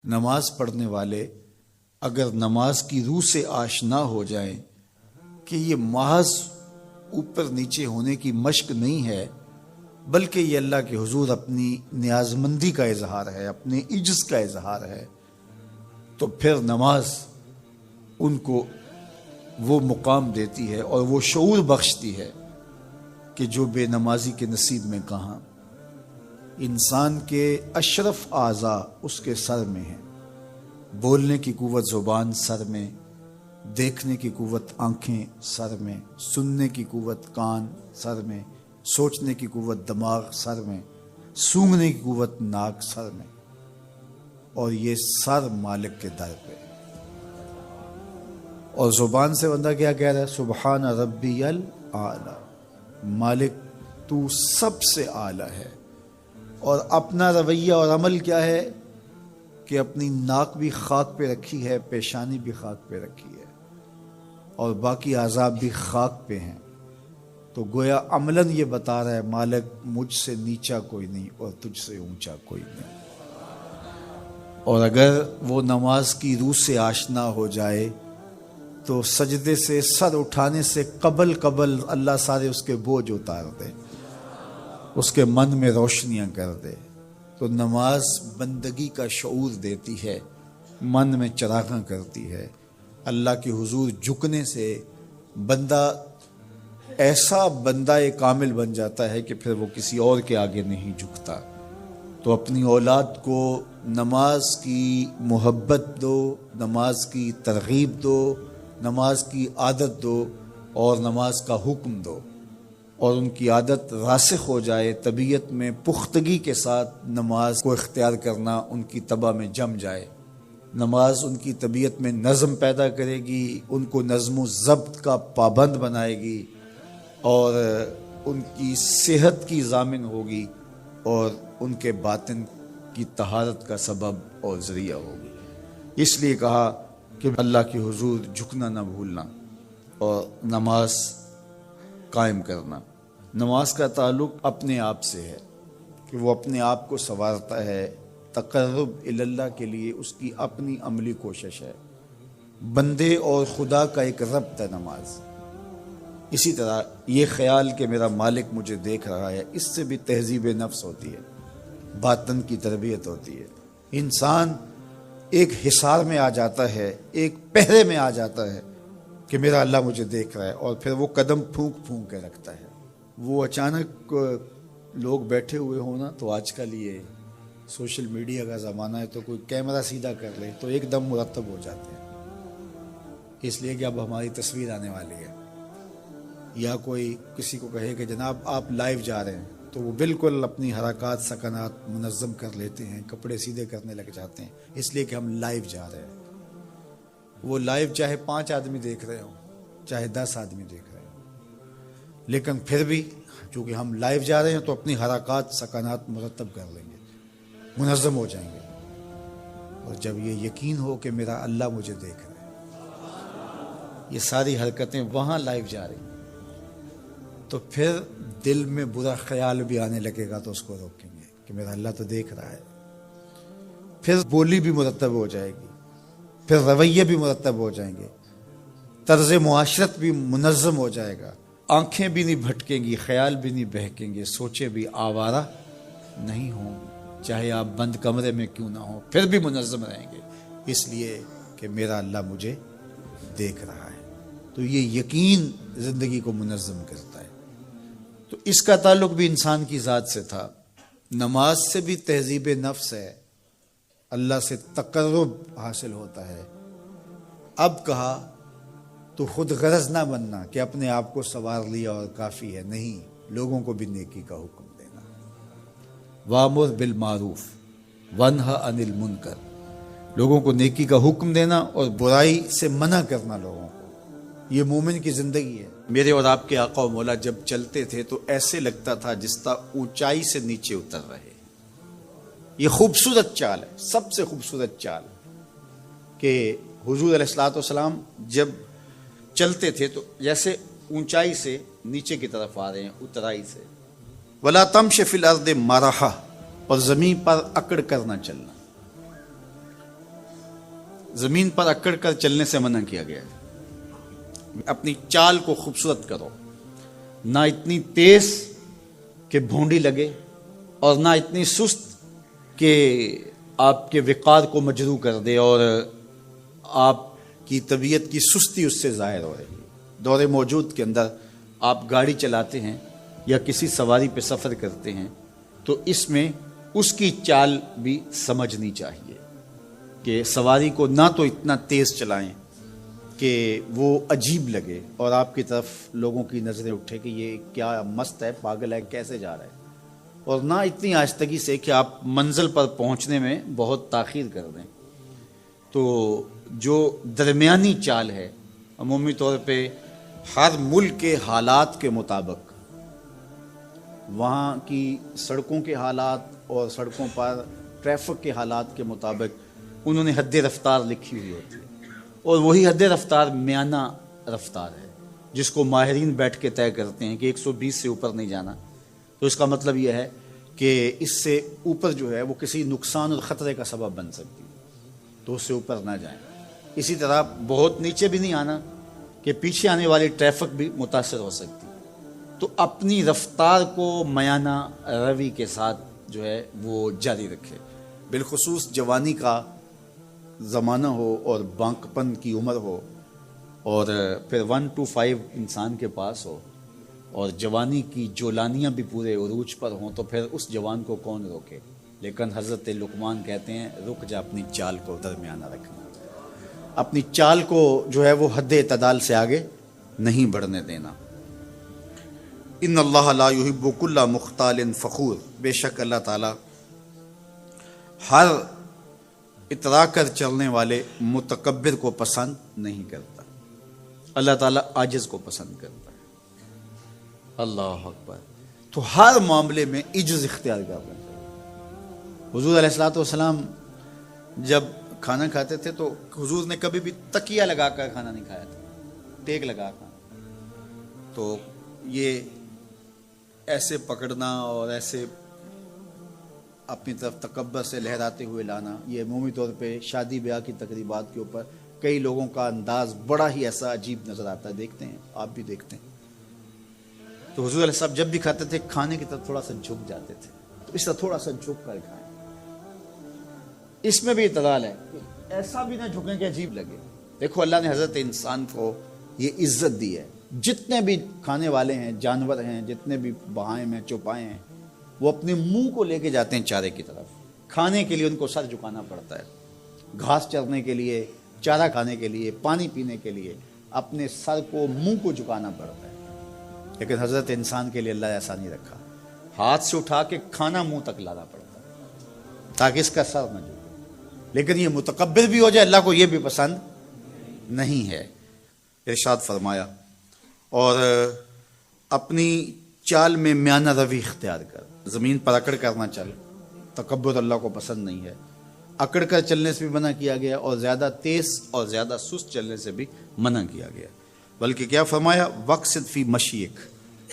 نماز پڑھنے والے اگر نماز کی روح سے آشنا ہو جائیں کہ یہ محض اوپر نیچے ہونے کی مشق نہیں ہے، بلکہ یہ اللہ کے حضور اپنی نیازمندی کا اظہار ہے، اپنے عجز کا اظہار ہے، تو پھر نماز ان کو وہ مقام دیتی ہے اور وہ شعور بخشتی ہے کہ جو بے نمازی کے نصیب میں کہاں۔ انسان کے اشرف اعضاء اس کے سر میں ہیں، بولنے کی قوت زبان سر میں، دیکھنے کی قوت آنکھیں سر میں، سننے کی قوت کان سر میں، سوچنے کی قوت دماغ سر میں، سونگھنے کی قوت ناک سر میں، اور یہ سر مالک کے در پہ۔ اور زبان سے بندہ کیا کہہ رہا ہے؟ سبحان ربی الاعلی، مالک تو سب سے اعلیٰ ہے۔ اور اپنا رویہ اور عمل کیا ہے کہ اپنی ناک بھی خاک پہ رکھی ہے، پیشانی بھی خاک پہ رکھی ہے، اور باقی اعضاء بھی خاک پہ ہیں۔ تو گویا عملاً یہ بتا رہا ہے مالک مجھ سے نیچا کوئی نہیں اور تجھ سے اونچا کوئی نہیں۔ اور اگر وہ نماز کی روح سے آشنا ہو جائے تو سجدے سے سر اٹھانے سے قبل اللہ سارے اس کے بوجھ اتار دے، اس کے من میں روشنیاں کر دے۔ تو نماز بندگی کا شعور دیتی ہے، من میں چراغاں کرتی ہے۔ اللہ کے حضور جھکنے سے بندہ ایسا بندہ کامل بن جاتا ہے کہ پھر وہ کسی اور کے آگے نہیں جھکتا۔ تو اپنی اولاد کو نماز کی محبت دو، نماز کی ترغیب دو، نماز کی عادت دو اور نماز کا حکم دو، اور ان کی عادت راسخ ہو جائے، طبیعت میں پختگی کے ساتھ نماز کو اختیار کرنا ان کی طبع میں جم جائے۔ نماز ان کی طبیعت میں نظم پیدا کرے گی، ان کو نظم و ضبط کا پابند بنائے گی، اور ان کی صحت کی ضامن ہوگی، اور ان کے باطن کی طہارت کا سبب اور ذریعہ ہوگی۔ اس لیے کہا کہ اللہ کے حضور جھکنا نہ بھولنا اور نماز قائم کرنا۔ نماز کا تعلق اپنے آپ سے ہے کہ وہ اپنے آپ کو سنوارتا ہے، تقرب اللہ کے لیے اس کی اپنی عملی کوشش ہے۔ بندے اور خدا کا ایک ربط ہے نماز۔ اسی طرح یہ خیال کہ میرا مالک مجھے دیکھ رہا ہے، اس سے بھی تہذیب نفس ہوتی ہے، باطن کی تربیت ہوتی ہے۔ انسان ایک حصار میں آ جاتا ہے، ایک پہرے میں آ جاتا ہے کہ میرا اللہ مجھے دیکھ رہا ہے، اور پھر وہ قدم پھونک پھونک کے رکھتا ہے۔ وہ اچانک لوگ بیٹھے ہوئے ہونا، تو آج کل یہ سوشل میڈیا کا زمانہ ہے، تو کوئی کیمرہ سیدھا کر لے تو ایک دم مرتب ہو جاتے ہیں، اس لیے کہ اب ہماری تصویر آنے والی ہے۔ یا کوئی کسی کو کہے کہ جناب آپ لائیو جا رہے ہیں، تو وہ بالکل اپنی حرکات سکنات منظم کر لیتے ہیں، کپڑے سیدھے کرنے لگ جاتے ہیں، اس لیے کہ ہم لائیو جا رہے ہیں۔ وہ لائیو چاہے 5 آدمی دیکھ رہے ہوں، چاہے 10 آدمی دیکھ رہے ہوں، لیکن پھر بھی چونکہ ہم لائیو جا رہے ہیں تو اپنی حرکات سکنات مرتب کر لیں گے، منظم ہو جائیں گے۔ اور جب یہ یقین ہو کہ میرا اللہ مجھے دیکھ رہا ہے، یہ ساری حرکتیں وہاں لائیو جا رہی ہیں، تو پھر دل میں برا خیال بھی آنے لگے گا تو اس کو روکیں گے کہ میرا اللہ تو دیکھ رہا ہے۔ پھر بولی بھی مرتب ہو جائے گی، پھر رویے بھی مرتب ہو جائیں گے، طرز معاشرت بھی منظم ہو جائے گا، آنکھیں بھی نہیں بھٹکیں گی، خیال بھی نہیں بہکیں گے، سوچیں بھی آوارہ نہیں ہوں، چاہے آپ بند کمرے میں کیوں نہ ہوں، پھر بھی منظم رہیں گے، اس لیے کہ میرا اللہ مجھے دیکھ رہا ہے۔ تو یہ یقین زندگی کو منظم کرتا ہے۔ تو اس کا تعلق بھی انسان کی ذات سے تھا۔ نماز سے بھی تہذیب نفس ہے، اللہ سے تقرب حاصل ہوتا ہے۔ اب کہا تو خود غرض نہ بننا کہ اپنے آپ کو سنوار لیا اور کافی ہے، نہیں، لوگوں کو بھی نیکی کا حکم دینا۔ وامر بالمعروف ونہا عن المنکر، لوگوں کو نیکی کا حکم دینا اور برائی سے منع کرنا لوگوں کو، یہ مومن کی زندگی ہے۔ میرے اور آپ کے آقا و مولا جب چلتے تھے تو ایسے لگتا تھا جس طرح اونچائی سے نیچے اتر رہے۔ یہ خوبصورت چال ہے، سب سے خوبصورت چال، کہ حضور علیہ الصلوۃ والسلام جب چلتے تھے تو جیسے اونچائی سے نیچے کی طرف آ رہے ہیں، اترائی سے۔ وَلَا تَمْشِ فِي الْأَرْضِ مَرَحًا، اور زمین پر اکڑ کر نہ چلنا۔ زمین پر اکڑ کر چلنے سے منع کیا گیا ہے۔ اپنی چال کو خوبصورت کرو، نہ اتنی تیز کہ بھونڈی لگے اور نہ اتنی سست کہ آپ کے وقار کو مجروح کر دے اور آپ کی طبیعت کی سستی اس سے ظاہر ہو رہی ہے۔ دور موجود کے اندر آپ گاڑی چلاتے ہیں یا کسی سواری پہ سفر کرتے ہیں تو اس میں اس کی چال بھی سمجھنی چاہیے کہ سواری کو نہ تو اتنا تیز چلائیں کہ وہ عجیب لگے اور آپ کی طرف لوگوں کی نظریں اٹھے کہ یہ کیا مست ہے، پاگل ہے، کیسے جا رہا ہے، اور نہ اتنی آہستگی سے کہ آپ منزل پر پہنچنے میں بہت تاخیر کر دیں۔ تو جو درمیانی چال ہے عمومی طور پہ ہر ملک کے حالات کے مطابق، وہاں کی سڑکوں کے حالات اور سڑکوں پر ٹریفک کے حالات کے مطابق انہوں نے حد رفتار لکھی ہوئی ہوتی ہے، اور وہی حد رفتار میانہ رفتار ہے جس کو ماہرین بیٹھ کے طے کرتے ہیں کہ 120 سے اوپر نہیں جانا۔ تو اس کا مطلب یہ ہے کہ اس سے اوپر جو ہے وہ کسی نقصان اور خطرے کا سبب بن سکتی ہے، تو اس سے اوپر نہ جائیں۔ اسی طرح بہت نیچے بھی نہیں آنا کہ پیچھے آنے والی ٹریفک بھی متاثر ہو سکتی ہے۔ تو اپنی رفتار کو میانہ روی کے ساتھ جو ہے وہ جاری رکھے، بالخصوص جوانی کا زمانہ ہو اور بانکپن کی عمر ہو، اور پھر 1 to 5 انسان کے پاس ہو، اور جوانی کی جولانیاں بھی پورے عروج پر ہوں، تو پھر اس جوان کو کون روکے؟ لیکن حضرت لقمان کہتے ہیں رک جا، اپنی چال کو درمیانہ رکھنا، اپنی چال کو جو ہے وہ حد اعتدال سے آگے نہیں بڑھنے دینا۔ ان اللہ لا یحب کل مختال فخور، بے شک اللہ تعالی ہر اترا کر چلنے والے متکبر کو پسند نہیں کرتا، اللہ تعالیٰ عاجز کو پسند کرتا ہے۔ اللہ اکبر۔ تو ہر معاملے میں عجز اختیار کرنا چاہیے۔ حضور علیہ الصلوۃ والسلام جب کھانا کھاتے تھے تو حضور نے کبھی بھی تکیہ لگا کر کھانا نہیں کھایا تھا، ٹیک لگا کھانا۔ تو یہ ایسے پکڑنا اور ایسے اپنی طرف تکبر سے لہراتے ہوئے لانا، یہ عمومی طور پہ شادی بیاہ کی تقریبات کے اوپر کئی لوگوں کا انداز بڑا ہی ایسا عجیب نظر آتا ہے، دیکھتے ہیں، آپ بھی دیکھتے ہیں۔ تو حضور علیہ السلام جب بھی کھاتے تھے کھانے کی طرف تھوڑا سا جھک جاتے تھے، تو اس طرح تھوڑا سا جھک کر کھائیں۔ اس میں بھی اعتدال ہے، ایسا بھی نہ جھکیں کہ عجیب لگے۔ دیکھو اللہ نے حضرت انسان کو یہ عزت دی ہے، جتنے بھی کھانے والے ہیں، جانور ہیں، جتنے بھی بہائم ہیں، چوپائے ہیں، وہ اپنے منہ کو لے کے جاتے ہیں چارے کی طرف۔ کھانے کے لیے ان کو سر جھکانا پڑتا ہے، گھاس چرنے کے لیے، چارہ کھانے کے لیے، پانی پینے کے لیے اپنے سر کو، منہ کو جھکانا پڑتا ہے۔ لیکن حضرت انسان کے لیے اللہ ایسا نہیں رکھا، ہاتھ سے اٹھا کے کھانا منہ تک لانا پڑتا ہے تاکہ اس کا سر نہ جھکے۔ لیکن یہ متکبر بھی ہو جائے اللہ کو یہ بھی پسند نہیں ہے۔ ارشاد فرمایا اور اپنی چال میں میانہ روی اختیار کر، زمین پر اکڑ کر نہ چل، تکبر اللہ کو پسند نہیں ہے۔ اکڑ کر چلنے سے بھی منع کیا گیا اور زیادہ تیز اور زیادہ سست چلنے سے بھی منع کیا گیا، بلکہ کیا فرمایا وقصد فی مشیک،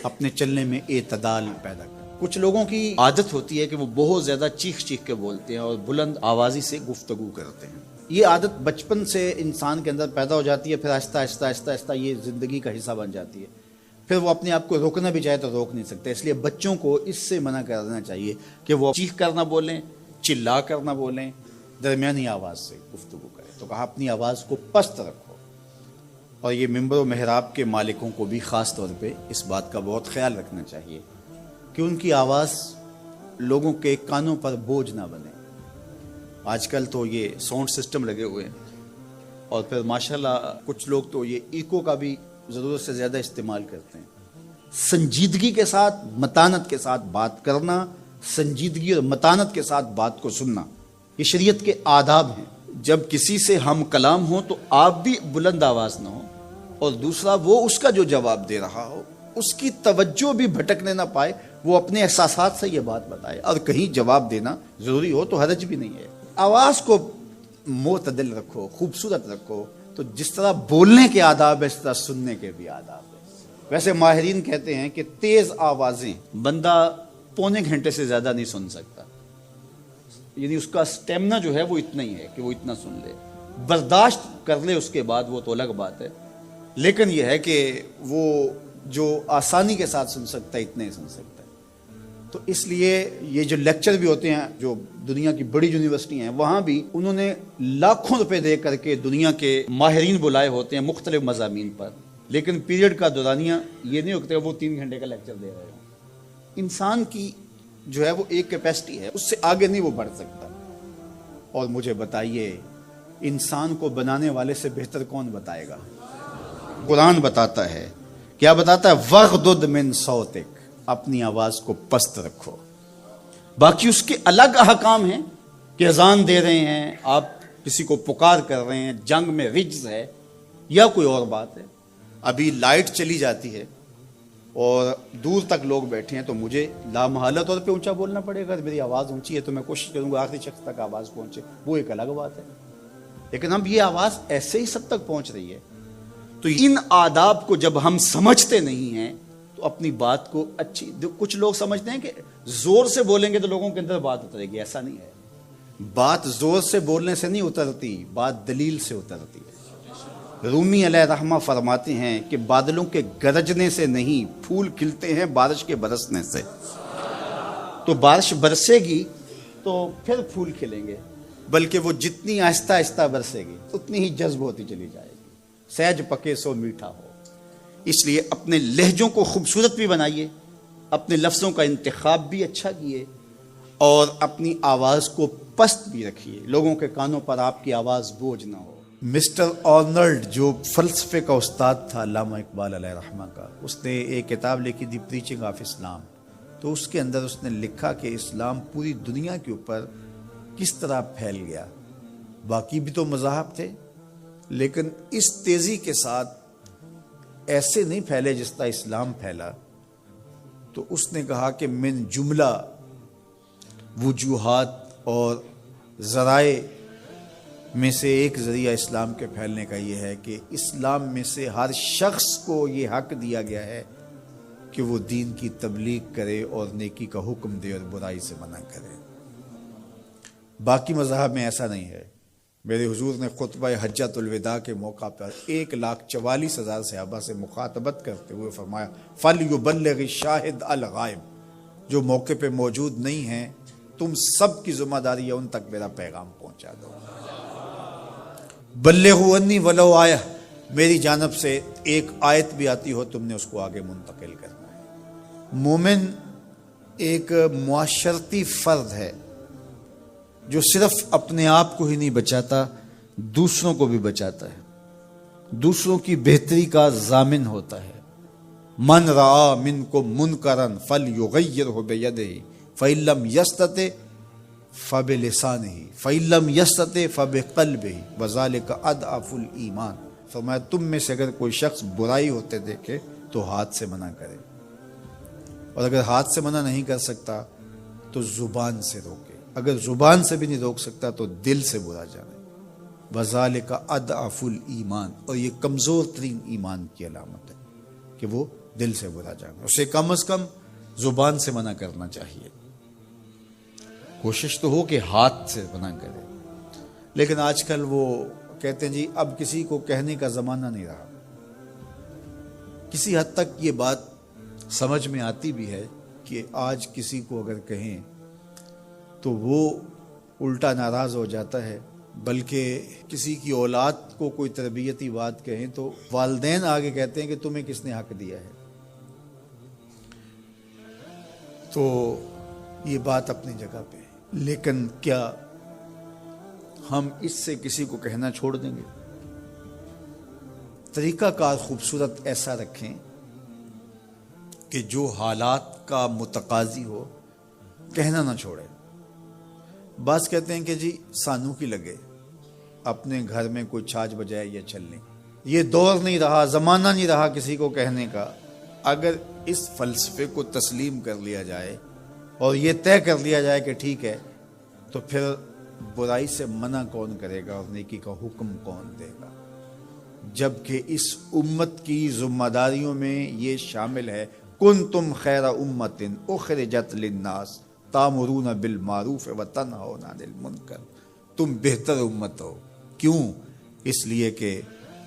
اپنے چلنے میں اعتدال پیدا کر۔ کچھ لوگوں کی عادت ہوتی ہے کہ وہ بہت زیادہ چیخ چیخ کے بولتے ہیں اور بلند آوازی سے گفتگو کرتے ہیں۔ یہ عادت بچپن سے انسان کے اندر پیدا ہو جاتی ہے، پھر آہستہ آہستہ آہستہ آہستہ یہ زندگی کا حصہ بن جاتی ہے، پھر وہ اپنے آپ کو روکنا بھی چاہے تو روک نہیں سکتے۔ اس لیے بچوں کو اس سے منع کر دینا چاہیے کہ وہ چیخ کر نہ بولیں، چلا کر نہ بولیں، درمیانی آواز سے گفتگو کریں۔ تو کہا اپنی آواز کو پست رکھو، اور یہ ممبر و محراب کے مالکوں کو بھی خاص طور پہ اس بات کا بہت خیال رکھنا چاہیے کہ ان کی آواز لوگوں کے کانوں پر بوجھ نہ بنے۔ آج کل تو یہ ساؤنڈ سسٹم لگے ہوئے ہیں، اور پھر ماشاءاللہ کچھ لوگ تو یہ ایکو کا بھی ضرورت سے زیادہ استعمال کرتے ہیں۔ سنجیدگی کے ساتھ، متانت کے ساتھ بات کرنا، سنجیدگی اور متانت کے ساتھ بات کو سننا، یہ شریعت کے آداب ہیں۔ جب کسی سے ہم کلام ہو تو آپ بھی بلند آواز نہ ہو، اور دوسرا وہ اس کا جو جواب دے رہا ہو اس کی توجہ بھی بھٹکنے نہ پائے، وہ اپنے احساسات سے یہ بات بتائے، اور کہیں جواب دینا ضروری ہو تو حرج بھی نہیں ہے۔ آواز کو معتدل رکھو، خوبصورت رکھو، تو جس طرح بولنے کے آداب ہے اس طرح سننے کے بھی آداب ہے۔ ویسے ماہرین کہتے ہیں کہ تیز آوازیں بندہ پونے گھنٹے سے زیادہ نہیں سن سکتا، یعنی اس کا سٹیمنا جو ہے وہ اتنا ہی ہے کہ وہ اتنا سن لے، برداشت کر لے اس کے بعد وہ تو الگ بات ہے، لیکن یہ ہے کہ وہ جو آسانی کے ساتھ سن سکتا ہے اتنے ہی سن سکتا ہے۔ تو اس لیے یہ جو لیکچر بھی ہوتے ہیں جو دنیا کی بڑی یونیورسٹی ہیں وہاں بھی انہوں نے لاکھوں روپے دے کر کے دنیا کے ماہرین بلائے ہوتے ہیں مختلف مضامین پر، لیکن پیریڈ کا دورانیہ یہ نہیں ہوتا وہ 3 گھنٹے کا لیکچر دے رہے ہوں۔ انسان کی جو ہے وہ ایک کیپیسٹی ہے، اس سے آگے نہیں وہ بڑھ سکتا۔ اور مجھے بتائیے انسان کو بنانے والے سے بہتر کون بتائے گا؟ قرآن بتاتا ہے، کیا بتاتا ہے؟ وَغْضُضْ مِنْ صَوْتِكَ، اپنی آواز کو پست رکھو۔ باقی اس کے الگ احکام ہیں کہ اذان دے رہے ہیں، آپ کسی کو پکار کر رہے ہیں، جنگ میں رجز ہے یا کوئی اور بات ہے۔ ابھی لائٹ چلی جاتی ہے اور دور تک لوگ بیٹھے ہیں تو مجھے لامحالہ طور پہ اونچا بولنا پڑے گا، میری آواز اونچی ہے تو میں کوشش کروں گا آخری شخص تک آواز پہنچے، وہ ایک الگ بات ہے۔ لیکن اب یہ آواز ایسے ہی سب تک پہنچ رہی ہے۔ تو ان آداب کو جب ہم سمجھتے نہیں ہیں تو اپنی بات کو اچھی، کچھ لوگ سمجھتے ہیں کہ زور سے بولیں گے تو لوگوں کے اندر بات اترے گی، ایسا نہیں ہے۔ بات زور سے بولنے سے نہیں اترتی، بات دلیل سے اترتی ہے۔ رومی علیہ رحمہ فرماتے ہیں کہ بادلوں کے گرجنے سے نہیں، پھول کھلتے ہیں بارش کے برسنے سے۔ تو بارش برسے گی تو پھر پھول کھلیں گے، بلکہ وہ جتنی آہستہ آہستہ برسے گی اتنی ہی جذب ہوتی چلی جائے گی۔ سہج پکے سو میٹھا ہو۔ اس لیے اپنے لہجوں کو خوبصورت بھی بنائیے، اپنے لفظوں کا انتخاب بھی اچھا کیے، اور اپنی آواز کو پست بھی رکھیے، لوگوں کے کانوں پر آپ کی آواز بوجھ نہ ہو۔ مسٹر آرنلڈ جو فلسفے کا استاد تھا علامہ اقبال علیہ رحمہ کا، اس نے ایک کتاب لکھی دی پریچنگ آف اسلام۔ تو اس کے اندر اس نے لکھا کہ اسلام پوری دنیا کے اوپر کس طرح پھیل گیا۔ باقی بھی تو مذاہب تھے لیکن اس تیزی کے ساتھ ایسے نہیں پھیلے جس طرح اسلام پھیلا۔ تو اس نے کہا کہ من جملہ وجوہات اور ذرائع میں سے ایک ذریعہ اسلام کے پھیلنے کا یہ ہے کہ اسلام میں سے ہر شخص کو یہ حق دیا گیا ہے کہ وہ دین کی تبلیغ کرے اور نیکی کا حکم دے اور برائی سے منع کرے۔ باقی مذاہب میں ایسا نہیں ہے۔ میرے حضور نے خطبہ حجۃ الوداع کے موقع پر 1,44,000 صحابہ سے مخاطبت کرتے ہوئے فرمایا فَلْيُبَلِّغِ الشَّاهِدُ الْغَائِبَ، جو موقع پہ موجود نہیں ہیں تم سب کی ذمہ داری ہے ان تک میرا پیغام پہنچا دو۔ بلغوا عنی ولو آیہ، میری جانب سے ایک آیت بھی آتی ہو تم نے اس کو آگے منتقل کرنا ہے۔ مومن ایک معاشرتی فرد ہے جو صرف اپنے آپ کو ہی نہیں بچاتا، دوسروں کو بھی بچاتا ہے، دوسروں کی بہتری کا ضامن ہوتا ہے۔ من رعا منکم منکرا فلیغیرہ بیدہ فإن لم یستطع فبلسانہ فإن لم یستطع فبقلبہ وذلک اضعف الایمان۔ فرمایا تم میں سے اگر کوئی شخص برائی ہوتے دیکھے تو ہاتھ سے منع کرے، اور اگر ہاتھ سے منع نہیں کر سکتا تو زبان سے روکے، اگر زبان سے بھی نہیں روک سکتا تو دل سے برا جانے۔ وذالک اضعف الایمان، اور یہ کمزور ترین ایمان کی علامت ہے کہ وہ دل سے برا جانے۔ اسے کم از کم زبان سے منع کرنا چاہیے، کوشش تو ہو کہ ہاتھ سے منع کرے۔ لیکن آج کل وہ کہتے ہیں جی اب کسی کو کہنے کا زمانہ نہیں رہا۔ کسی حد تک یہ بات سمجھ میں آتی بھی ہے کہ آج کسی کو اگر کہیں تو وہ الٹا ناراض ہو جاتا ہے، بلکہ کسی کی اولاد کو کوئی تربیتی بات کہیں تو والدین آگے کہتے ہیں کہ تمہیں کس نے حق دیا ہے۔ تو یہ بات اپنی جگہ پہ ہے، لیکن کیا ہم اس سے کسی کو کہنا چھوڑ دیں گے؟ طریقہ کار خوبصورت ایسا رکھیں کہ جو حالات کا متقاضی ہو، کہنا نہ چھوڑیں۔ بعض کہتے ہیں کہ جی سانو کی لگے، اپنے گھر میں کوئی چھاج بجائے یا چلنے۔ یہ دور نہیں رہا، زمانہ نہیں رہا کسی کو کہنے کا۔ اگر اس فلسفے کو تسلیم کر لیا جائے اور یہ طے کر لیا جائے کہ ٹھیک ہے، تو پھر برائی سے منع کون کرے گا اور نیکی کا حکم کون دے گا؟ جبکہ اس امت کی ذمہ داریوں میں یہ شامل ہے کنتم خیر امت اخرجت للناس تامرون بالمعروف وتنہون عن المنکر، تم بہتر امت ہو۔ کیوں؟ اس لیے کہ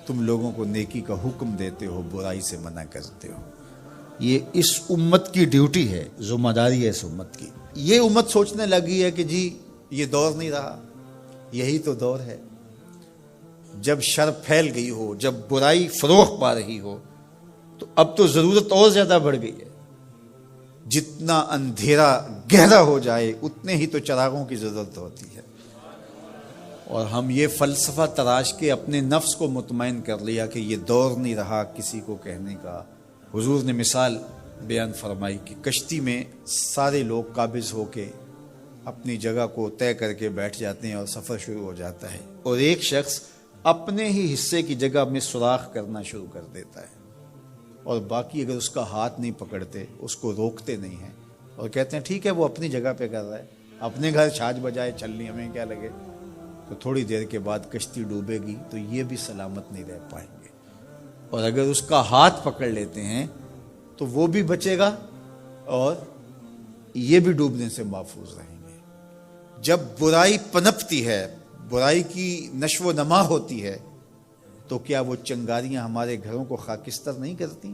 تم لوگوں کو نیکی کا حکم دیتے ہو، برائی سے منع کرتے ہو۔ یہ اس امت کی ڈیوٹی ہے، ذمہ داری ہے اس امت کی۔ یہ امت سوچنے لگی ہے کہ جی یہ دور نہیں رہا، یہی تو دور ہے۔ جب شر پھیل گئی ہو، جب برائی فروغ پا رہی ہو، تو اب تو ضرورت اور زیادہ بڑھ گئی ہے۔ جتنا اندھیرا گہرا ہو جائے اتنے ہی تو چراغوں کی ضرورت ہوتی ہے۔ اور ہم یہ فلسفہ تراش کے اپنے نفس کو مطمئن کر لیا کہ یہ دور نہیں رہا کسی کو کہنے کا۔ حضور نے مثال بیان فرمائی کہ کشتی میں سارے لوگ قابض ہو کے اپنی جگہ کو طے کر کے بیٹھ جاتے ہیں اور سفر شروع ہو جاتا ہے، اور ایک شخص اپنے ہی حصے کی جگہ میں سوراخ کرنا شروع کر دیتا ہے، اور باقی اگر اس کا ہاتھ نہیں پکڑتے، اس کو روکتے نہیں ہیں اور کہتے ہیں ٹھیک ہے وہ اپنی جگہ پہ کر رہا ہے، اپنے گھر چھاج بجائے چلنی، ہمیں کیا لگے، تو تھوڑی دیر کے بعد کشتی ڈوبے گی تو یہ بھی سلامت نہیں رہ پائیں گے۔ اور اگر اس کا ہاتھ پکڑ لیتے ہیں تو وہ بھی بچے گا اور یہ بھی ڈوبنے سے محفوظ رہیں گے۔ جب برائی پنپتی ہے، برائی کی نشو و نما ہوتی ہے، تو کیا وہ چنگاریاں ہمارے گھروں کو خاکستر نہیں کرتی؟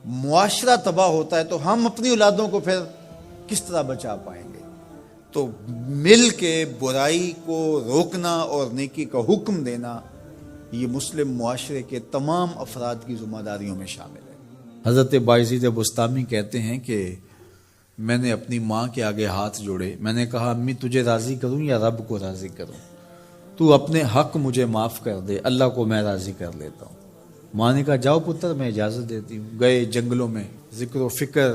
معاشرہ تباہ ہوتا ہے تو ہم اپنی اولادوں کو پھر کس طرح بچا پائیں گے؟ تو مل کے برائی کو روکنا اور نیکی کا حکم دینا، یہ مسلم معاشرے کے تمام افراد کی ذمہ داریوں میں شامل ہے۔ حضرت بایزید بستامی کہتے ہیں کہ میں نے اپنی ماں کے آگے ہاتھ جوڑے، میں نے کہا امی تجھے راضی کروں یا رب کو راضی کروں؟ تو اپنے حق مجھے معاف کر دے، اللہ کو میں راضی کر لیتا ہوں۔ ماں نے کہا جاؤ پتر میں اجازت دیتی ہوں۔ گئے جنگلوں میں ذکر و فکر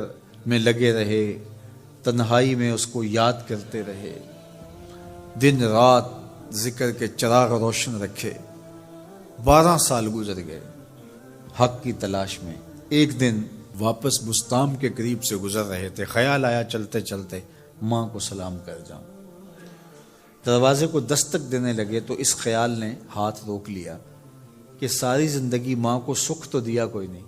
میں لگے رہے، تنہائی میں اس کو یاد کرتے رہے، دن رات ذکر کے چراغ روشن رکھے۔ 12 سال گزر گئے حق کی تلاش میں۔ ایک دن واپس بستام کے قریب سے گزر رہے تھے، خیال آیا چلتے چلتے ماں کو سلام کر جاؤں۔ دروازے کو دستک دینے لگے تو اس خیال نے ہاتھ روک لیا کہ ساری زندگی ماں کو سکھ تو دیا کوئی نہیں،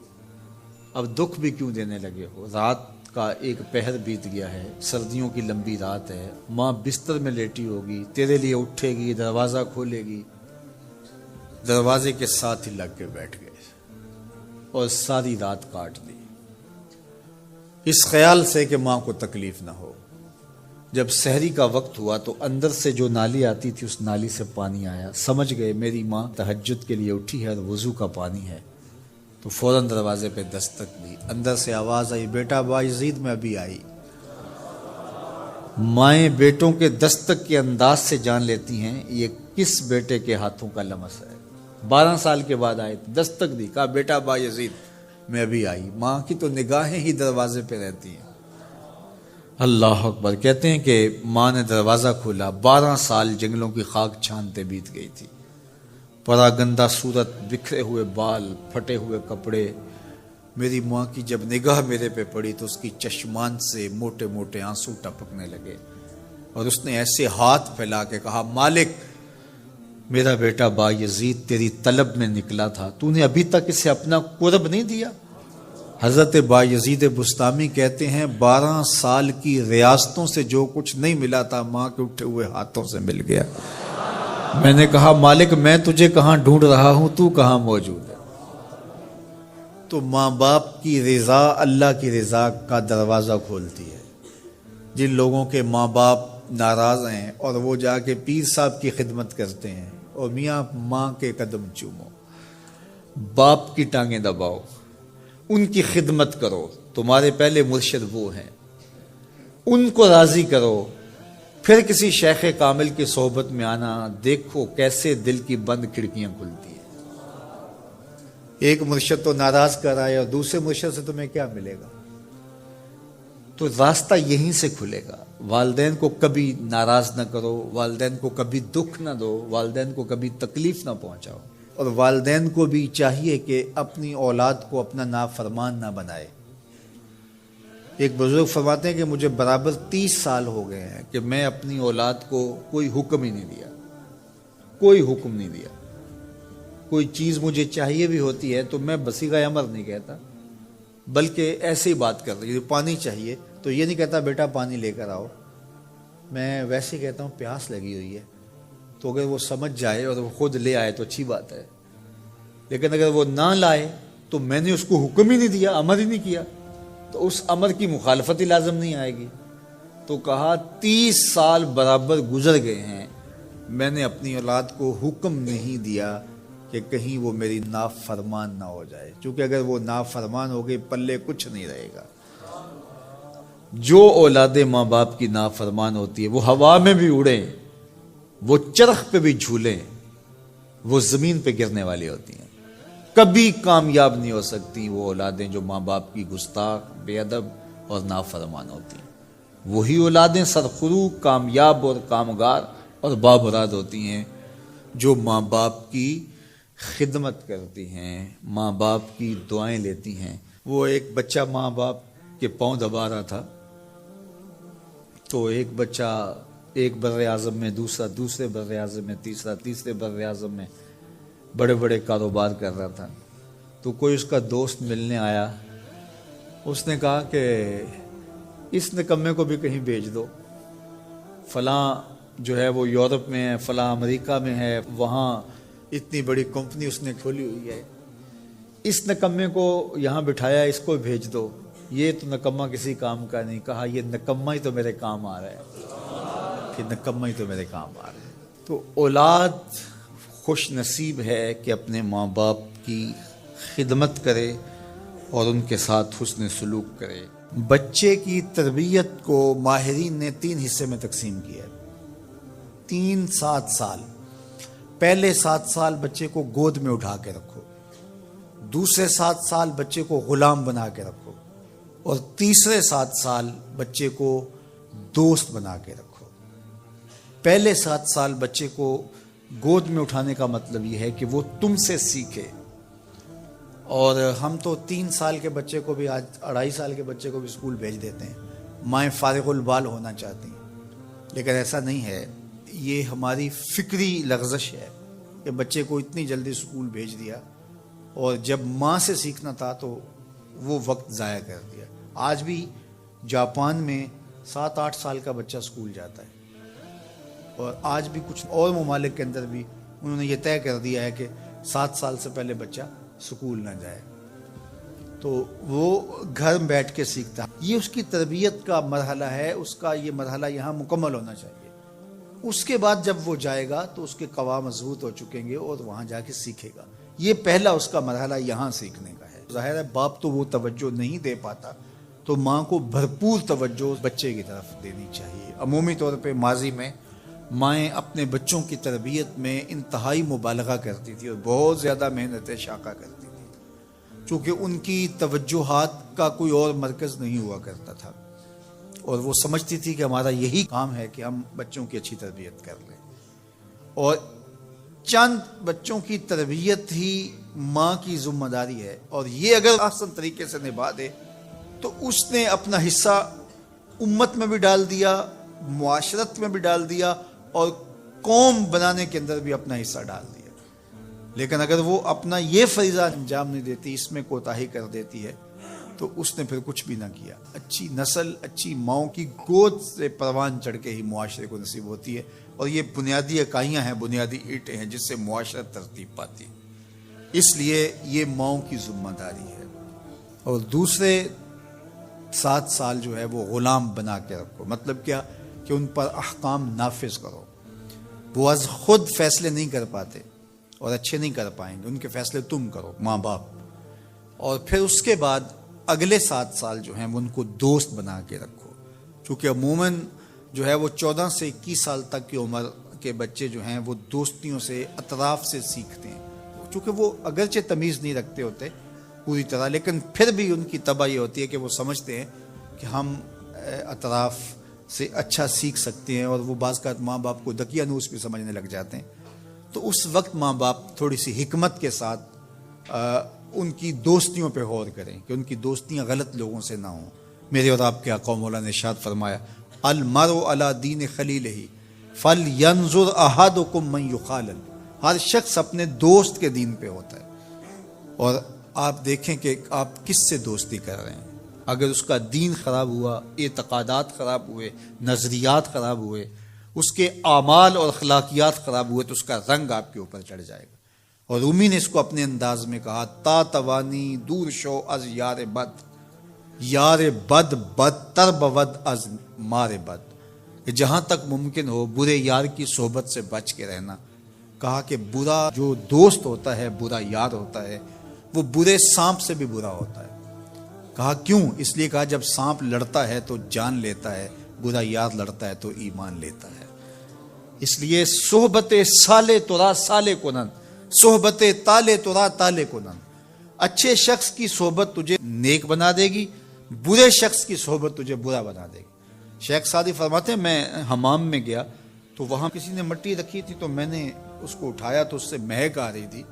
اب دکھ بھی کیوں دینے لگے ہو؟ رات کا ایک پہر بیت گیا ہے، سردیوں کی لمبی رات ہے، ماں بستر میں لیٹی ہوگی، تیرے لیے اٹھے گی، دروازہ کھولے گی۔ دروازے کے ساتھ ہی لگ کے بیٹھ گئے اور ساری رات کاٹ دی، اس خیال سے کہ ماں کو تکلیف نہ ہو۔ جب سحری کا وقت ہوا تو اندر سے جو نالی آتی تھی اس نالی سے پانی آیا، سمجھ گئے میری ماں تہجد کے لیے اٹھی ہے اور وضو کا پانی ہے، تو فوراً دروازے پہ دستک دی۔ اندر سے آواز آئی بیٹا بایزید میں ابھی آئی۔ مائیں بیٹوں کے دستک کے انداز سے جان لیتی ہیں یہ کس بیٹے کے ہاتھوں کا لمس ہے۔ 12 سال کے بعد آئے، دستک دی، کہا بیٹا بایزید میں ابھی آئی۔ ماں کی تو نگاہیں ہی دروازے پہ رہتی ہیں۔ اللہ اکبر۔ کہتے ہیں کہ ماں نے دروازہ کھولا، 12 سال جنگلوں کی خاک چھانتے بیت گئی تھی، پراگندہ صورت، بکھرے ہوئے بال، پھٹے ہوئے کپڑے۔ میری ماں کی جب نگاہ میرے پہ پڑی تو اس کی چشمان سے موٹے موٹے آنسو ٹپکنے لگے، اور اس نے ایسے ہاتھ پھیلا کے کہا مالک میرا بیٹا بایزید تیری طلب میں نکلا تھا، تو نے ابھی تک اسے اپنا قرب نہیں دیا۔ حضرت بایزید بستامی کہتے ہیں 12 سال کی ریاستوں سے جو کچھ نہیں ملا تھا ماں کے اٹھے ہوئے ہاتھوں سے مل گیا۔ میں نے کہا مالک میں تجھے کہاں ڈھونڈ رہا ہوں، تو کہاں موجود ہے؟ تو ماں باپ کی رضا اللہ کی رضا کا دروازہ کھولتی ہے۔ جن لوگوں کے ماں باپ ناراض ہیں اور وہ جا کے پیر صاحب کی خدمت کرتے ہیں، اور میاں ماں کے قدم چومو، باپ کی ٹانگیں دباؤ، ان کی خدمت کرو، تمہارے پہلے مرشد وہ ہیں، ان کو راضی کرو، پھر کسی شیخ کامل کی صحبت میں آنا، دیکھو کیسے دل کی بند کھڑکیاں کھلتی ہیں۔ ایک مرشد تو ناراض کر رہا ہے اور دوسرے مرشد سے تمہیں کیا ملے گا؟ تو راستہ یہیں سے کھلے گا۔ والدین کو کبھی ناراض نہ کرو، والدین کو کبھی دکھ نہ دو، والدین کو کبھی تکلیف نہ پہنچاؤ، اور والدین کو بھی چاہیے کہ اپنی اولاد کو اپنا نافرمان نہ بنائے۔ ایک بزرگ فرماتے ہیں کہ مجھے برابر 30 سال ہو گئے ہیں کہ میں اپنی اولاد کو کوئی حکم ہی نہیں دیا، کوئی حکم نہیں دیا۔ کوئی چیز مجھے چاہیے بھی ہوتی ہے تو میں بصیغہ امر نہیں کہتا، بلکہ ایسے ہی بات کر رہی ہوں، پانی چاہیے تو یہ نہیں کہتا بیٹا پانی لے کر آؤ، میں ویسے ہی کہتا ہوں پیاس لگی ہوئی ہے، تو اگر وہ سمجھ جائے اور وہ خود لے آئے تو اچھی بات ہے، لیکن اگر وہ نہ لائے تو میں نے اس کو حکم ہی نہیں دیا، امر ہی نہیں کیا، تو اس امر کی مخالفت ہی لازم نہیں آئے گی۔ تو کہا 30 سال برابر گزر گئے ہیں، میں نے اپنی اولاد کو حکم نہیں دیا کہ کہیں وہ میری نافرمان نہ ہو جائے، چونکہ اگر وہ نافرمان ہو گئی پلے کچھ نہیں رہے گا۔ جو اولاد ماں باپ کی نافرمان ہوتی ہے وہ ہوا میں بھی اڑیں، وہ چرخ پہ بھی جھولیں، وہ زمین پہ گرنے والی ہوتی ہیں، کبھی کامیاب نہیں ہو سکتی وہ اولادیں جو ماں باپ کی گستاخ، بے ادب اور نافرمان ہوتی ہیں۔ وہی اولادیں سرخرو، کامیاب اور کامگار اور بامراد ہوتی ہیں جو ماں باپ کی خدمت کرتی ہیں، ماں باپ کی دعائیں لیتی ہیں۔ وہ ایک بچہ ماں باپ کے پاؤں دبا رہا تھا، تو ایک بچہ ایک بر اعظم میں، دوسرا دوسرے بر اعظم میں، تیسرا تیسرے بر اعظم میں بڑے بڑے کاروبار کر رہا تھا۔ تو کوئی اس کا دوست ملنے آیا، اس نے کہا کہ اس نکمے کو بھی کہیں بھیج دو، فلاں جو ہے وہ یورپ میں ہے، فلاں امریکہ میں ہے، وہاں اتنی بڑی کمپنی اس نے کھولی ہوئی ہے، اس نکمے کو یہاں بٹھایا، اس کو بھیج دو، یہ تو نکمہ کسی کام کا نہیں۔ کہا یہ نکمہ ہی تو میرے کام آ رہا ہے، کہ نکمہ ہی تو میرے کام آ رہا ہے۔ تو اولاد خوش نصیب ہے کہ اپنے ماں باپ کی خدمت کرے اور ان کے ساتھ حسن سلوک کرے۔ بچے کی تربیت کو ماہرین نے 3 حصے میں تقسیم کیا ہے، 3-7 سال۔ پہلے 7 سال بچے کو گود میں اٹھا کے رکھو، دوسرے 7 سال بچے کو غلام بنا کے رکھو، اور تیسرے 7 سال بچے کو دوست بنا کے رکھو۔ پہلے 7 سال بچے کو گود میں اٹھانے کا مطلب یہ ہے کہ وہ تم سے سیکھے، اور ہم تو 3 سال کے بچے کو بھی، آج 2.5 سال کے بچے کو بھی اسکول بھیج دیتے ہیں، مائیں فارغ البال ہونا چاہتی ہیں، لیکن ایسا نہیں ہے۔ یہ ہماری فکری لغزش ہے کہ بچے کو اتنی جلدی اسکول بھیج دیا، اور جب ماں سے سیکھنا تھا تو وہ وقت ضائع کر دیا۔ آج بھی جاپان میں 7-8 سال کا بچہ اسکول جاتا ہے، اور آج بھی کچھ اور ممالک کے اندر بھی انہوں نے یہ طے کر دیا ہے کہ 7 سال سے پہلے بچہ اسکول نہ جائے، تو وہ گھر بیٹھ کے سیکھتا ہے۔ یہ اس کی تربیت کا مرحلہ ہے، اس کا یہ مرحلہ یہاں مکمل ہونا چاہیے۔ اس کے بعد جب وہ جائے گا تو اس کے قواعد مضبوط ہو چکیں گے اور وہاں جا کے سیکھے گا۔ یہ پہلا اس کا مرحلہ یہاں سیکھنے کا ہے۔ ظاہر ہے باپ تو وہ توجہ نہیں دے پاتا، تو ماں کو بھرپور توجہ بچے کی طرف دینی چاہیے۔ عمومی طور پہ ماضی میں مائیں اپنے بچوں کی تربیت میں انتہائی مبالغہ کرتی تھی اور بہت زیادہ محنت شاقہ کرتی تھی، چونکہ ان کی توجہات کا کوئی اور مرکز نہیں ہوا کرتا تھا، اور وہ سمجھتی تھی کہ ہمارا یہی کام ہے کہ ہم بچوں کی اچھی تربیت کر لیں، اور چند بچوں کی تربیت ہی ماں کی ذمہ داری ہے، اور یہ اگر احسن طریقے سے نبھا دے تو اس نے اپنا حصہ امت میں بھی ڈال دیا، معاشرت میں بھی ڈال دیا، اور قوم بنانے کے اندر بھی اپنا حصہ ڈال دیا۔ لیکن اگر وہ اپنا یہ فریضہ انجام نہیں دیتی، اس میں کوتاہی کر دیتی ہے، تو اس نے پھر کچھ بھی نہ کیا۔ اچھی نسل اچھی ماؤں کی گود سے پروان چڑھ کے ہی معاشرے کو نصیب ہوتی ہے، اور یہ بنیادی اکائیاں ہیں، بنیادی اینٹیں ہیں جس سے معاشرت ترتیب پاتی ہے۔ اس لیے یہ ماؤں کی ذمہ داری ہے۔ اور دوسرے 7 سال جو ہے وہ غلام بنا کے رکھو، مطلب کیا کہ ان پر احکام نافذ کرو۔ وہ از خود فیصلے نہیں کر پاتے اور اچھے نہیں کر پائیں گے، ان کے فیصلے تم کرو، ماں باپ۔ اور پھر اس کے بعد اگلے 7 سال جو ہیں وہ ان کو دوست بنا کے رکھو، چونکہ عموماً جو ہے وہ 14 سے 21 سال تک کی عمر کے بچے جو ہیں وہ دوستیوں سے، اطراف سے سیکھتے ہیں، چونکہ وہ اگرچہ تمیز نہیں رکھتے ہوتے پوری طرح، لیکن پھر بھی ان کی طبع یہ ہوتی ہے کہ وہ سمجھتے ہیں کہ ہم اطراف سے اچھا سیکھ سکتے ہیں، اور وہ بعض کا ماں باپ کو دقیانوس بھی سمجھنے لگ جاتے ہیں۔ تو اس وقت ماں باپ تھوڑی سی حکمت کے ساتھ ان کی دوستیوں پہ غور کریں کہ ان کی دوستیاں غلط لوگوں سے نہ ہوں۔ میرے اور آپ کے آقا مولا نے ارشاد فرمایا، المرء علی دین خلیلہ فلینظر احدکم من یخالل۔ ہر شخص اپنے دوست کے دین پہ ہوتا ہے، اور آپ دیکھیں کہ آپ کس سے دوستی کر رہے ہیں۔ اگر اس کا دین خراب ہوا، اعتقادات خراب ہوئے، نظریات خراب ہوئے، اس کے اعمال اور اخلاقیات خراب ہوئے تو اس کا رنگ آپ کے اوپر چڑھ جائے گا. اور رومی نے اس کو اپنے انداز میں کہا تا توانی دور شو از یار بد، یار بد بدتر بود از مار بد، کہ جہاں تک ممکن ہو برے یار کی صحبت سے بچ کے رہنا. کہا کہ برا جو دوست ہوتا ہے، برا یار ہوتا ہے، وہ برے سانپ سے بھی برا ہوتا ہے. کہا کیوں؟ اس لیے کہا جب سانپ لڑتا ہے تو جان لیتا ہے، برا یار لڑتا ہے تو ایمان لیتا ہے. اس لیے صحبت سالے ترا سالے کنن، صحبت تالے ترا تالے کنن. اچھے شخص کی صحبت تجھے نیک بنا دے گی، برے شخص کی صحبت تجھے برا بنا دے گی. شیخ سعدی فرماتے ہیں میں حمام میں گیا تو وہاں کسی نے مٹی رکھی تھی، تو میں نے اس کو اٹھایا تو اس سے مہک آ رہی تھی.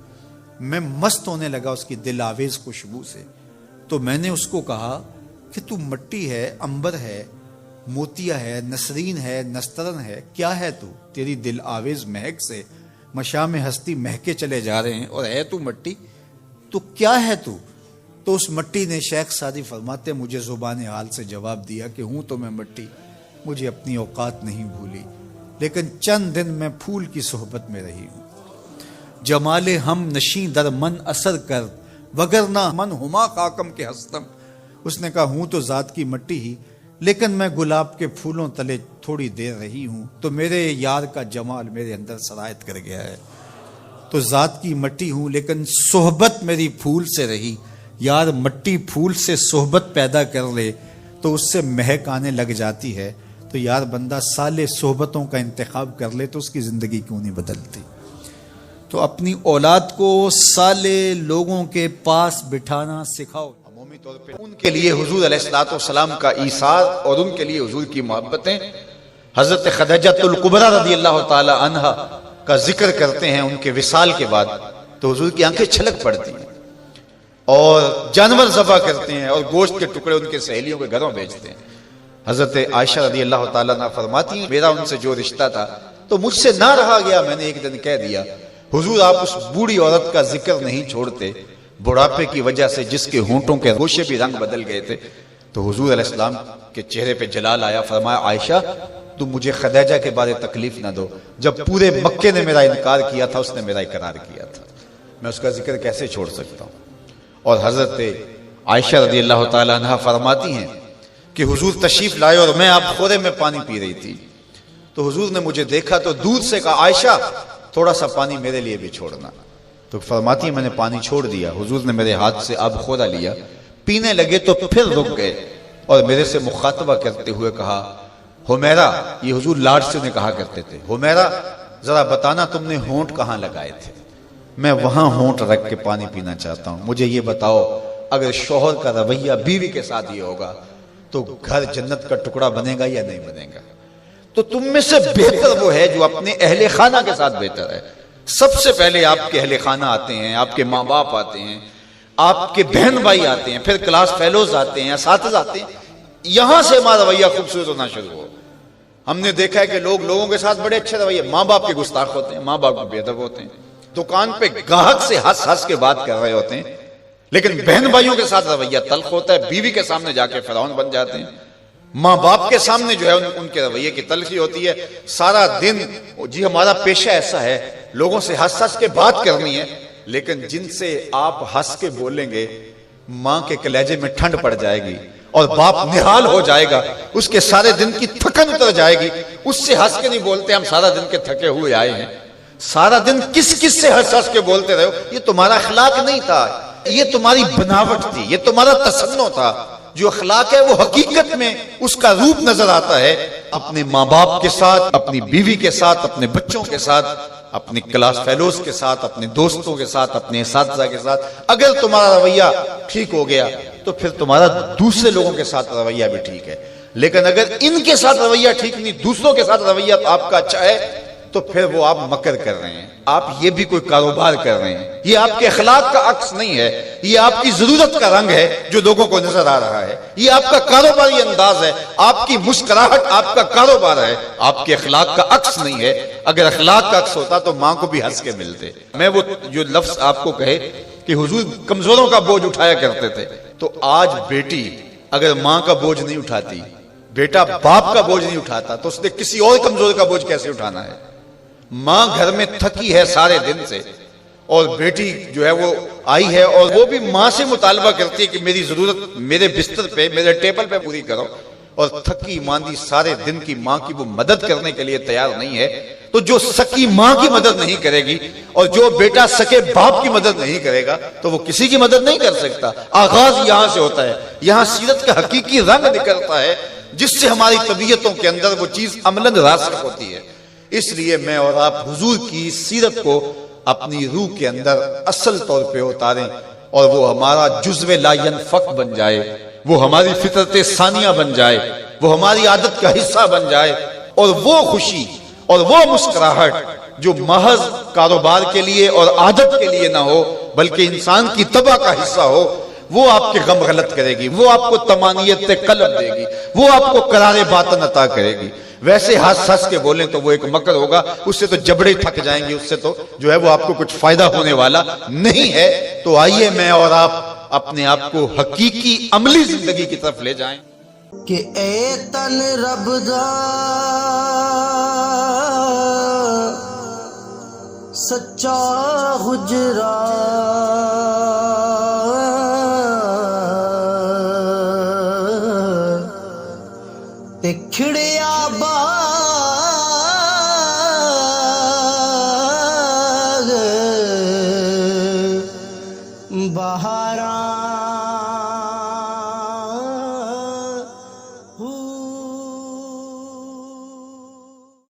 میں مست ہونے لگا اس کی دل آویز خوشبو سے. تو میں نے اس کو کہا کہ تو مٹی ہے، عنبر ہے، موتیا ہے، نسرین ہے، نسترن ہے، کیا ہے تو؟ تیری دل آویز مہک سے مشام ہستی مہکے چلے جا رہے ہیں اور ہے تو مٹی، تو کیا ہے تو؟ تو اس مٹی نے، شیخ سعدی فرماتے مجھے زبان حال سے جواب دیا کہ ہوں تو میں مٹی، مجھے اپنی اوقات نہیں بھولی، لیکن چند دن میں پھول کی صحبت میں رہی ہوں. جمال ہم نشیں در من اثر کر وگرنہ من ہما خاکم کے ہستم. اس نے کہا ہوں تو ذات کی مٹی ہی، لیکن میں گلاب کے پھولوں تلے تھوڑی دیر رہی ہوں تو میرے یار کا جمال میرے اندر سرایت کر گیا ہے. تو ذات کی مٹی ہوں لیکن صحبت میری پھول سے رہی. یار مٹی پھول سے صحبت پیدا کر لے تو اس سے مہک آنے لگ جاتی ہے. تو یار بندہ سالے صحبتوں کا انتخاب کر لے تو اس کی زندگی کیوں نہیں بدلتی. تو اپنی اولاد کو سالے لوگوں کے پاس بٹھانا سکھاؤ. عمومی طور پہ ان کے لیے حضور علیہ الصلوۃ والسلام کا ایثار اور ان کے لیے حضور کی محبتیں. حضرت خدیجہ الکبریٰ رضی اللہ تعالی عنہا کا ذکر کرتے ہیں ان کے وصال کے بعد تو حضور کی آنکھیں چھلک پڑتی ہیں اور جانور ذبح کرتے ہیں اور گوشت کے ٹکڑے ان کے سہیلیوں کے گھروں بھیجتے ہیں. حضرت عائشہ رضی اللہ تعالیٰ عنہ فرماتی ہیں میرا ان سے جو رشتہ تھا تو مجھ سے نہ رہا گیا. میں نے ایک دن کہہ دیا حضور آپ اس بوڑھی عورت کا ذکر نہیں چھوڑتے بڑھاپے کی وجہ سے جس کے ہونٹوں کے گوشے بھی رنگ بدل گئے تھے. تو حضور علیہ السلام کے چہرے پہ جلال آیا. فرمایا عائشہ تم مجھے خدیجہ کے بارے تکلیف نہ دو، جب پورے مکے نے میرا انکار کیا تھا اس نے میرا اقرار کیا تھا، میں اس کا ذکر کیسے چھوڑ سکتا ہوں. اور حضرت عائشہ رضی اللہ تعالی عنہ فرماتی ہیں کہ حضور تشریف لائے اور میں آپ خورے میں پانی پی رہی تھی تو حضور نے مجھے دیکھا تو دودھ سے کہا عائشہ تھوڑا سا پانی میرے لیے بھی چھوڑنا. تو فرماتی ہے میں نے پانی چھوڑ دیا. حضور نے میرے ہاتھ سے آب خورا لیا، پینے لگے تو پھر رک گئے اور میرے سے مخاطبہ کرتے ہوئے کہا حمیرہ، یہ حضور لاڈ سے انہیں کہا کرتے تھے، حمیرہ ذرا بتانا تم نے ہونٹ کہاں لگائے تھے، میں وہاں ہونٹ رکھ کے پانی پینا چاہتا ہوں. مجھے یہ بتاؤ اگر شوہر کا رویہ بیوی کے ساتھ یہ ہوگا تو گھر جنت کا ٹکڑا بنے گا یا نہیں بنے گا؟ تو تم میں سے بہتر وہ ہے جو اپنے اہل خانہ کے ساتھ بہتر ہے. سب سے پہلے آپ کے اہل خانہ آتے ہیں، آپ کے ماں باپ آتے ہیں، آپ کے بہن بھائی آتے ہیں، پھر کلاس فیلوز آتے ہیں، اساتذہ آتے ہیں. یہاں سے ہمارا رویہ خوبصورت ہونا شروع ہو. ہم نے دیکھا ہے کہ لوگوں کے ساتھ بڑے اچھے رویے، ماں باپ کے گستاخ ہوتے ہیں، ماں باپ کے بے ادب ہوتے ہیں، دکان پہ گاہک سے ہنس ہنس کے بات کر رہے ہوتے ہیں، لیکن بہن بھائیوں کے ساتھ رویہ تلخ ہوتا ہے، بیوی کے سامنے جا کے فرعون بن جاتے ہیں، ماں باپ کے سامنے جو ہے ان کے رویے کی تلخی ہوتی ہے. سارا دن جی ہمارا پیشہ ایسا ہے لوگوں سے ہنس ہنس کے بات کرنی ہے، لیکن جن سے آپ ہنس کے بولیں گے ماں کے کلیجے میں ٹھنڈ پڑ جائے گی اور باپ نہال ہو جائے گا، اس کے سارے دن کی تھکن اتر جائے گی. اس سے ہنس کے نہیں بولتے ہم سارا دن کے تھکے ہوئے آئے ہیں. سارا دن کس سے ہنس ہنس کے بولتے رہو، یہ تمہارا اخلاق نہیں تھا، یہ تمہاری بناوٹ تھی، یہ تمہارا تصنع تھا. جو اخلاق ہے وہ حقیقت میں اس کا روپ نظر آتا ہے اپنے ماں باپ کے ساتھ، اپنی بیوی کے ساتھ، اپنے بچوں کے ساتھ، اپنی کلاس فیلوز کے ساتھ، اپنے دوستوں کے ساتھ، اپنے اساتذہ کے ساتھ. اگر تمہارا رویہ ٹھیک ہو گیا تو پھر تمہارا دوسرے لوگوں کے ساتھ رویہ بھی ٹھیک ہے. لیکن اگر ان کے ساتھ رویہ ٹھیک نہیں، دوسروں کے ساتھ رویہ آپ کا اچھا ہے تو پھر وہ آپ مکر کر رہے ہیں، آپ یہ بھی کوئی کاروبار کر رہے ہیں. یہ آپ کے اخلاق کا عکس نہیں ہے، یہ آپ کی ضرورت کا رنگ ہے جو لوگوں کو نظر آ رہا ہے. یہ آپ کا کاروباری انداز ہے، آپ کی مسکراہٹ آپ کا کاروبار ہے، آپ کے اخلاق کا عکس نہیں ہے. اگر اخلاق کا عکس ہوتا تو ماں کو بھی ہنس کے ملتے. میں وہ جو لفظ آپ کو کہے کہ حضور کمزوروں کا بوجھ اٹھایا کرتے تھے، تو آج بیٹی اگر ماں کا بوجھ نہیں اٹھاتی، بیٹا باپ کا بوجھ نہیں اٹھاتا تو اس نے کسی اور کمزور کا بوجھ کیسے اٹھانا ہے؟ ماں گھر میں تھکی ہے سارے دن سے اور بیٹی جو ہے وہ آئی ہے اور وہ بھی ماں سے مطالبہ کرتی ہے کہ میری ضرورت میرے بستر پہ میرے ٹیبل پہ پوری کرو، اور تھکی ماندی سارے دن کی ماں کی وہ مدد کرنے کے لیے تیار نہیں ہے، تو جو سکی ماں کی مدد نہیں کرے گی اور جو بیٹا سکے باپ کی مدد نہیں کرے گا تو وہ کسی کی مدد نہیں کر سکتا۔ آغاز یہاں سے ہوتا ہے، یہاں سیرت کا حقیقی رنگ نکلتا ہے جس سے ہماری طبیعتوں کے اندر وہ چیز عملاً راسخ ہوتی ہے۔ اس لیے میں اور آپ حضور کی سیرت کو اپنی روح کے اندر اصل طور پہ اتاریں اور وہ ہمارا جزو لا ینفک بن جائے، وہ ہماری فطرت ثانیہ بن جائے، وہ ہماری عادت کا حصہ بن جائے، اور وہ خوشی اور وہ مسکراہٹ جو محض کاروبار کے لیے اور عادت کے لیے نہ ہو بلکہ انسان کی طبع کا حصہ ہو، وہ آپ کے غم غلط کرے گی، وہ آپ کو طمانیت قلب دے گی، وہ آپ کو قرار باطن عطا کرے گی۔ ویسے ہنس ہنس کے بولیں تو وہ ایک مکر ہوگا، اس سے تو جبڑے تھک جائیں گے، اس سے تو جو ہے وہ آپ کو کچھ فائدہ ہونے والا نہیں ہے۔ تو آئیے میں اور آپ اپنے آپ کو حقیقی عملی زندگی کی طرف لے جائیں کہ اے تن رب دا سچا حجرا تے کھڑیا باغ بہار